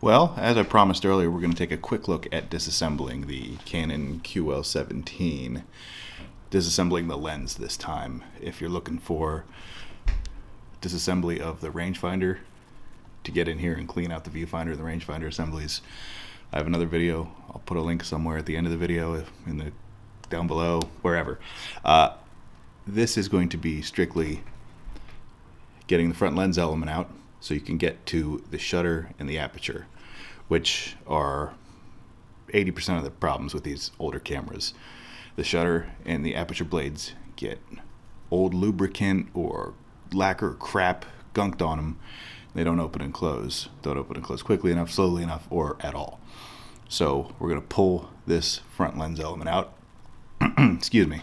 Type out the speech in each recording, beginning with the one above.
Well, as I promised earlier, we're going to take a quick look at disassembling the Canon QL17. Disassembling the lens this time. If you're looking for disassembly of the rangefinder to get in here and clean out the viewfinder and the rangefinder assemblies, I have another video. I'll put a link somewhere at the end of the video, down below, wherever. This is going to be strictly getting the front lens element out so you can get to the shutter and the aperture, which are 80% of the problems with these older cameras. The shutter and the aperture blades get old lubricant or lacquer crap gunked on them. They don't open and close. Don't open and close quickly enough, slowly enough, or at all. So we're going to pull this front lens element out, excuse me,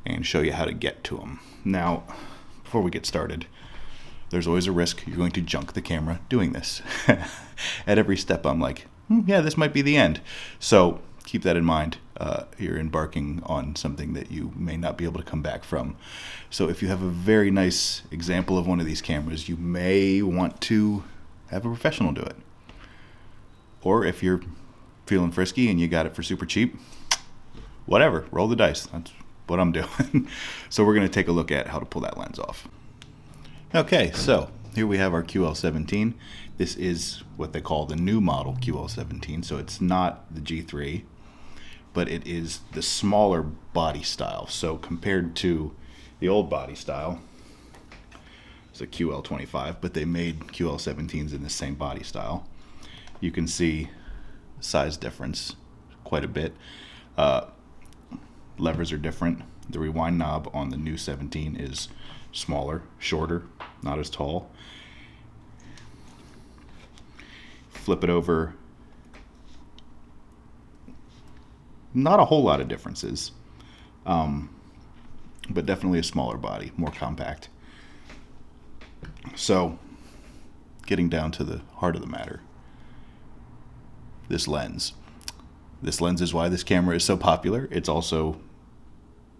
and show you how to get to them. Now, before we get started, there's always a risk you're going to junk the camera doing this. At every step I'm like, yeah, this might be the end. So keep that in mind. You're embarking on something that you may not be able to come back from. So if you have a very nice example of one of these cameras, you may want to have a professional do it. Or if you're feeling frisky and you got it for super cheap, whatever, roll the dice. That's what I'm doing. So we're going to take a look at how to pull that lens off. Okay, so here we have our QL17. This is what they call the new model QL17, so it's not the G3, but it is the smaller body style. So compared to the old body style, it's a QL25, but they made QL17s in the same body style. You can see size difference quite a bit. Levers are different. The rewind knob on the new 17 is smaller, shorter, not as tall. Flip it over. Not a whole lot of differences, but definitely a smaller body, more compact. So, getting down to the heart of the matter, this lens. This lens is why this camera is so popular. It's also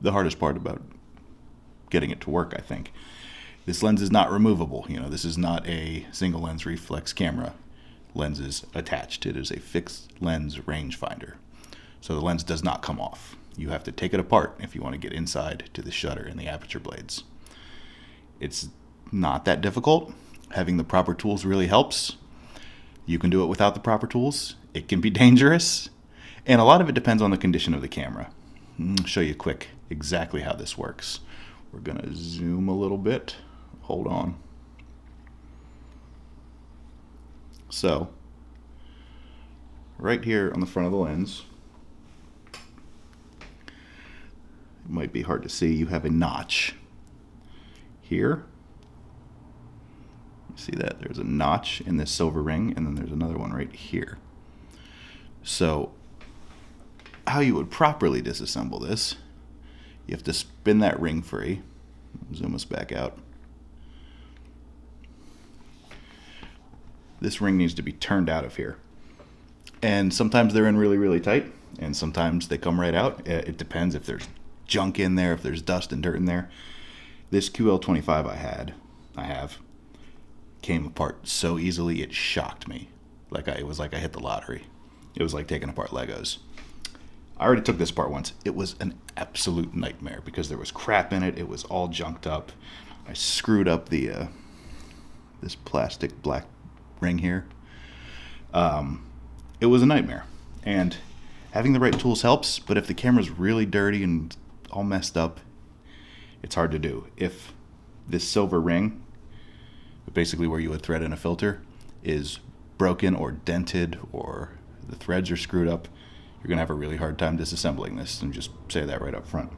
the hardest part about getting it to work, I think. This lens is not removable. This is not a single lens reflex camera. Lens is attached. It is a fixed lens rangefinder. So the lens does not come off. You have to take it apart if you want to get inside to the shutter and the aperture blades. It's not that difficult. Having the proper tools really helps. You can do it without the proper tools. It can be dangerous. And a lot of it depends on the condition of the camera. I'll show you quick exactly how this works. We're going to zoom a little bit. Hold on. So, right here on the front of the lens, it might be hard to see, you have a notch here. See that? There's a notch in this silver ring, and then there's another one right here. So, how you would properly disassemble this, you have to spin that ring free. Zoom us back out. This ring needs to be turned out of here. And sometimes they're in really, really tight, and sometimes they come right out. It depends if there's junk in there, if there's dust and dirt in there. This QL25 I have, came apart so easily it shocked me. It was like I hit the lottery. It was like taking apart Legos. I already took this apart once. It was an absolute nightmare because there was crap in it. It was all junked up. I screwed up the this plastic black ring here. It was a nightmare. And having the right tools helps, but if the camera's really dirty and all messed up, it's hard to do. If this silver ring, basically where you would thread in a filter, is broken or dented or the threads are screwed up, you're going to have a really hard time disassembling this, and just say that right up front.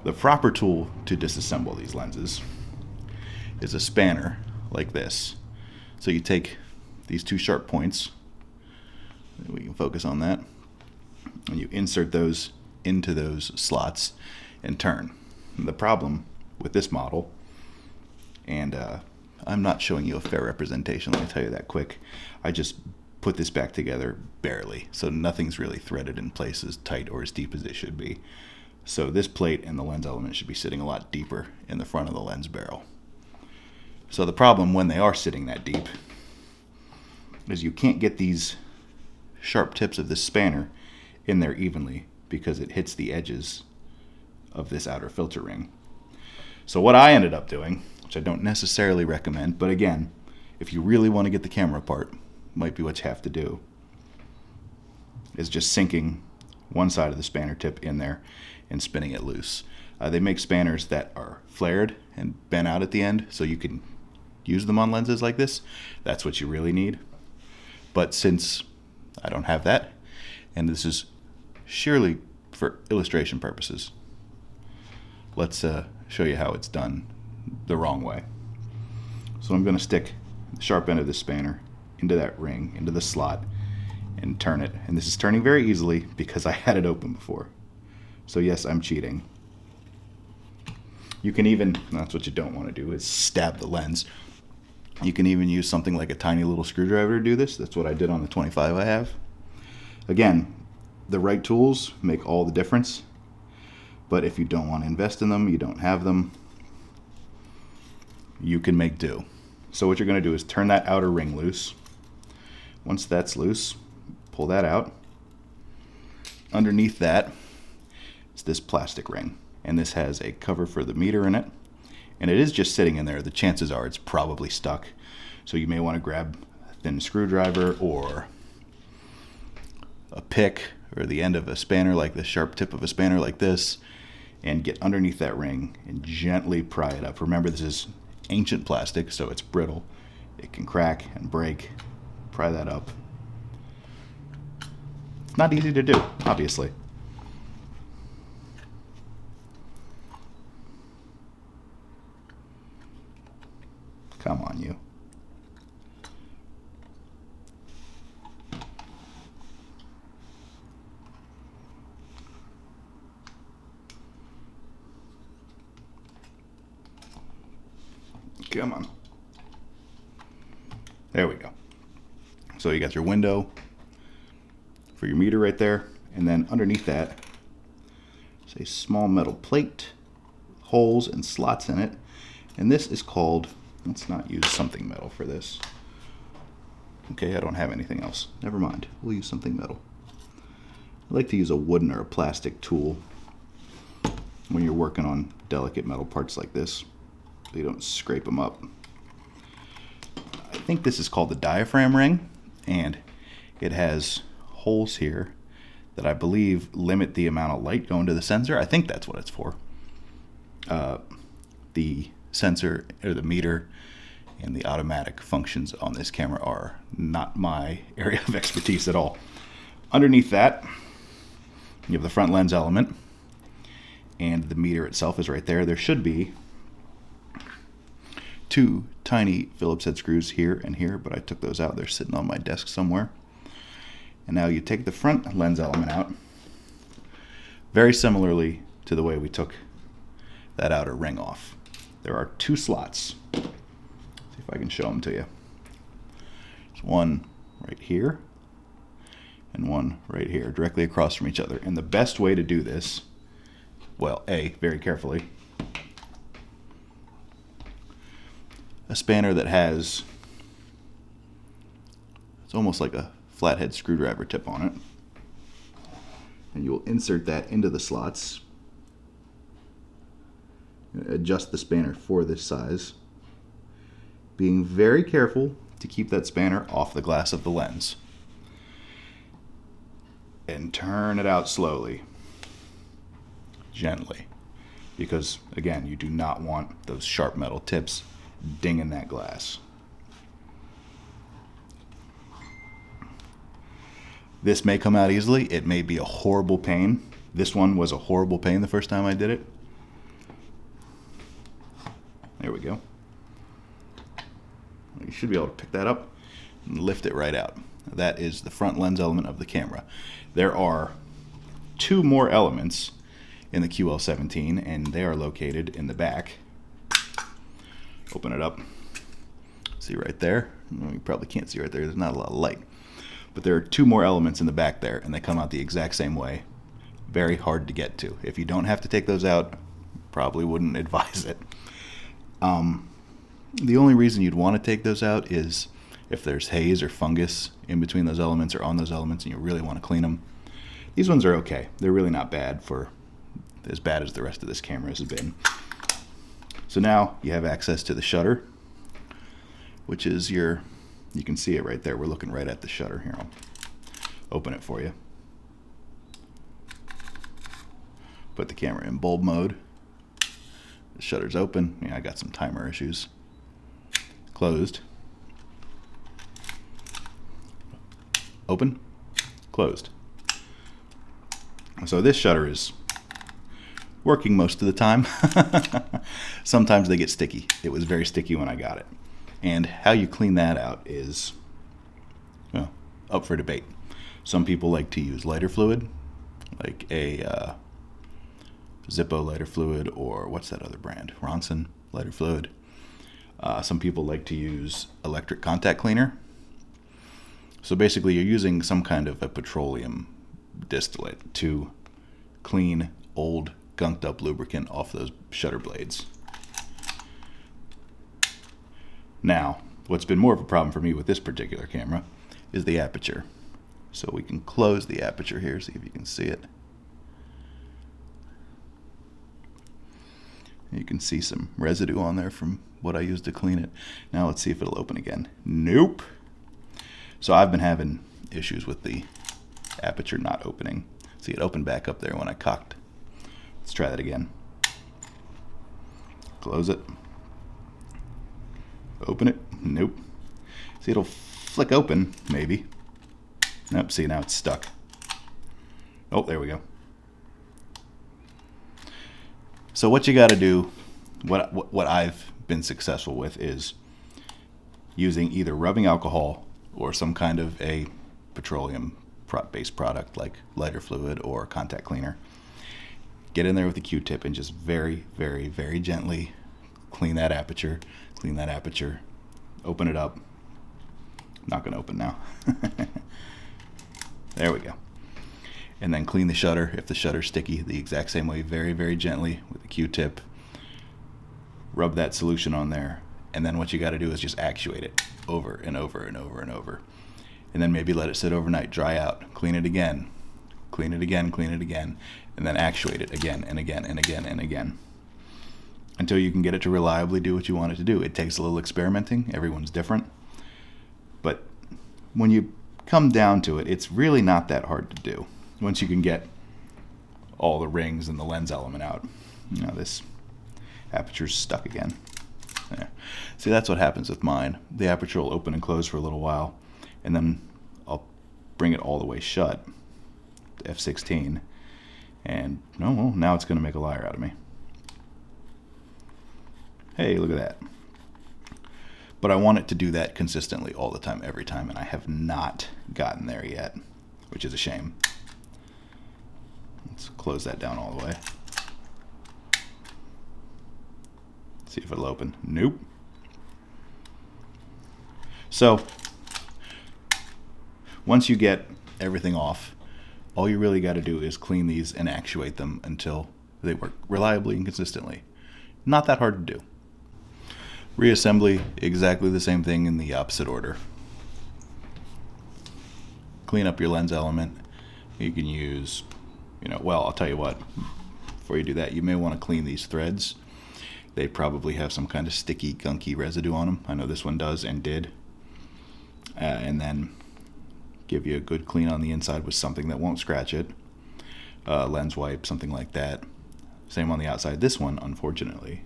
The proper tool to disassemble these lenses is a spanner like this. So you take these two sharp points, we can focus on that, and you insert those into those slots and turn. And the problem with this model, and I'm not showing you a fair representation, let me tell you that quick. I just put this back together barely, so nothing's really threaded in place as tight or as deep as it should be. So this plate and the lens element should be sitting a lot deeper in the front of the lens barrel. So the problem when they are sitting that deep is you can't get these sharp tips of this spanner in there evenly because it hits the edges of this outer filter ring. So what I ended up doing, which I don't necessarily recommend, but again, if you really want to get the camera apart, might be what you have to do, is just sinking one side of the spanner tip in there and spinning it loose. They make spanners that are flared and bent out at the end, so you can use them on lenses like this. That's what you really need. But since I don't have that, and this is sheerly for illustration purposes, let's show you how it's done the wrong way. So I'm going to stick the sharp end of this spanner into that ring, into the slot, and turn it. And this is turning very easily because I had it open before. So yes, I'm cheating. You can even, that's what you don't want to do, is stab the lens. You can even use something like a tiny little screwdriver to do this. That's what I did on the 25 I have. Again, the right tools make all the difference. But if you don't want to invest in them, you don't have them, you can make do. So what you're going to do is turn that outer ring loose. Once that's loose, pull that out. Underneath that is this plastic ring, and this has a cover for the meter in it, and it is just sitting in there. The chances are it's probably stuck, so you may want to grab a thin screwdriver or a pick or the end of a spanner like this, sharp tip of a spanner like this, and get underneath that ring and gently pry it up. Remember, this is ancient plastic, so it's brittle. It can crack and break. Pry that up. It's not easy to do, obviously. Come on, you. Come on. There we go. So you got your window for your meter right there, and then underneath that is a small metal plate, holes and slots in it, and this is called, let's not use something metal for this. Okay, I don't have anything else. Never mind. We'll use something metal. I like to use a wooden or a plastic tool when you're working on delicate metal parts like this, so you don't scrape them up. I think this is called the diaphragm ring, and it has holes here that I believe limit the amount of light going to the sensor. I think that's what it's for. The sensor, or the meter, and the automatic functions on this camera are not my area of expertise at all. Underneath that, you have the front lens element, and the meter itself is right there. There should be two tiny Phillips head screws here and here, but I took those out. They're sitting on my desk somewhere. And now you take the front lens element out, very similarly to the way we took that outer ring off. There are two slots. Let's see if I can show them to you. There's one right here and one right here, directly across from each other. And the best way to do this, well, very carefully, a spanner that has, it's almost like a flathead screwdriver tip on it, and you'll insert that into the slots, adjust the spanner for this size, being very careful to keep that spanner off the glass of the lens, and turn it out slowly, gently, because again, you do not want those sharp metal tips dinging that glass. This may come out easily. It may be a horrible pain. This one was a horrible pain the first time I did it. There we go. You should be able to pick that up and lift it right out. That is the front lens element of the camera. There are two more elements in the QL17, and they are located in the back. Open it up. See right there? You probably can't see right there. There's not a lot of light. But there are two more elements in the back there, and they come out the exact same way. Very hard to get to. If you don't have to take those out, probably wouldn't advise it. The only reason you'd want to take those out is if there's haze or fungus in between those elements or on those elements and you really want to clean them. These ones are okay. They're really not bad for as bad as the rest of this camera has been. So now you have access to the shutter, which is you can see it right there. We're looking right at the shutter here. I'll open it for you. Put the camera in bulb mode. The shutter's open. Yeah, I got some timer issues. Closed. Open. Closed. So this shutter is working most of the time. Sometimes they get sticky. It was very sticky when I got it. And how you clean that out is, well, up for debate. Some people like to use lighter fluid, like a Zippo lighter fluid, or what's that other brand? Ronson lighter fluid. Some people like to use electric contact cleaner. So basically you're using some kind of a petroleum distillate to clean old gunked up lubricant off those shutter blades. Now, what's been more of a problem for me with this particular camera is the aperture. So we can close the aperture here, see if you can see it. You can see some residue on there from what I used to clean it. Now let's see if it'll open again. Nope. So I've been having issues with the aperture not opening. See, it opened back up there when I cocked. Let's try that again. Close it. Open it. Nope. See, it'll flick open, maybe. Nope, see, now it's stuck. Oh, there we go. So what you got to do, what I've been successful with, is using either rubbing alcohol or some kind of a petroleum-based product like lighter fluid or contact cleaner. Get in there with a Q-tip and just very, very, very gently clean that aperture. Clean that aperture. Open it up. Not going to open now. There we go. And then clean the shutter. If the shutter's sticky, the exact same way, very, very gently with a Q-tip. Rub that solution on there. And then what you got to do is just actuate it over and over and over and over. And then maybe let it sit overnight, dry out, clean it again, clean it again, clean it again, and then actuate it again and again and again and again until you can get it to reliably do what you want it to do. It takes a little experimenting. Everyone's different. But when you come down to it, it's really not that hard to do once you can get all the rings and the lens element out. Now this aperture's stuck again. There. See, that's what happens with mine. The aperture will open and close for a little while, and then I'll bring it all the way shut, F16, and no, well, now it's going to make a liar out of me. Hey, look at that. But I want it to do that consistently all the time, every time, and I have not gotten there yet, which is a shame. Let's close that down all the way. See if it'll open. Nope. So, once you get everything off, all you really got to do is clean these and actuate them until they work reliably and consistently. Not that hard to do. Reassembly, exactly the same thing in the opposite order. Clean up your lens element. You can use, well, I'll tell you what, before you do that, you may want to clean these threads. They probably have some kind of sticky, gunky residue on them. I know this one does and did. And then give you a good clean on the inside with something that won't scratch it. Lens wipe, something like that. Same on the outside. This one, unfortunately,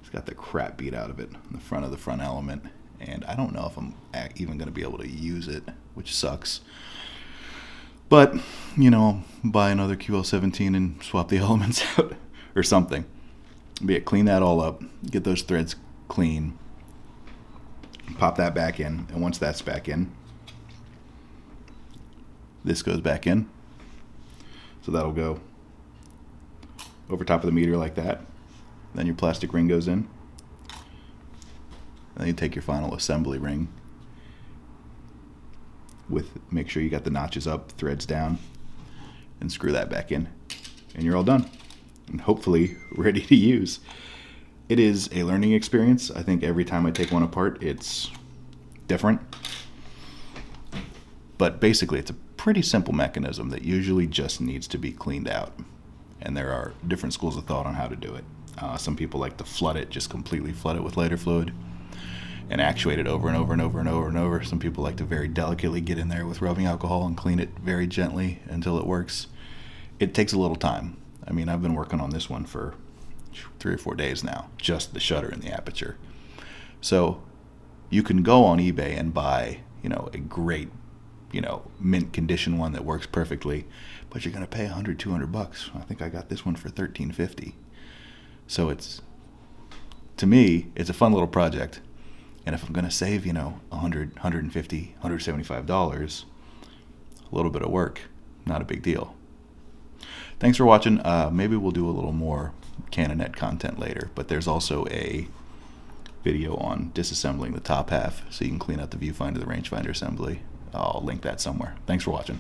it's got the crap beat out of it in the front of the front element. And I don't know if I'm even going to be able to use it, which sucks. But, buy another QL17 and swap the elements out or something. Be it, clean that all up, get those threads clean, pop that back in, and once that's back in, this goes back in. So that'll go over top of the meter like that. Then your plastic ring goes in. Then you take your final assembly ring make sure you got the notches up, threads down, and screw that back in. And you're all done. And hopefully ready to use. It is a learning experience. I think every time I take one apart, it's different. But basically, it's a pretty simple mechanism that usually just needs to be cleaned out. And there are different schools of thought on how to do it. Some people like to flood it, just completely flood it with lighter fluid and actuate it over and over and over and over and over. Some people like to very delicately get in there with rubbing alcohol and clean it very gently until it works. It takes a little time. I mean, I've been working on this one for 3 or 4 days now, just the shutter and the aperture. So you can go on eBay and buy, a great, mint condition one that works perfectly, but you're going to pay $100, $200. I think I got this one for $13.50. So to me, it's a fun little project. And if I'm going to save, $100, $150, $175, a little bit of work, not a big deal. Thanks for watching. Maybe we'll do a little more Canonet content later, but there's also a video on disassembling the top half so you can clean out the viewfinder, the rangefinder assembly. I'll link that somewhere. Thanks for watching.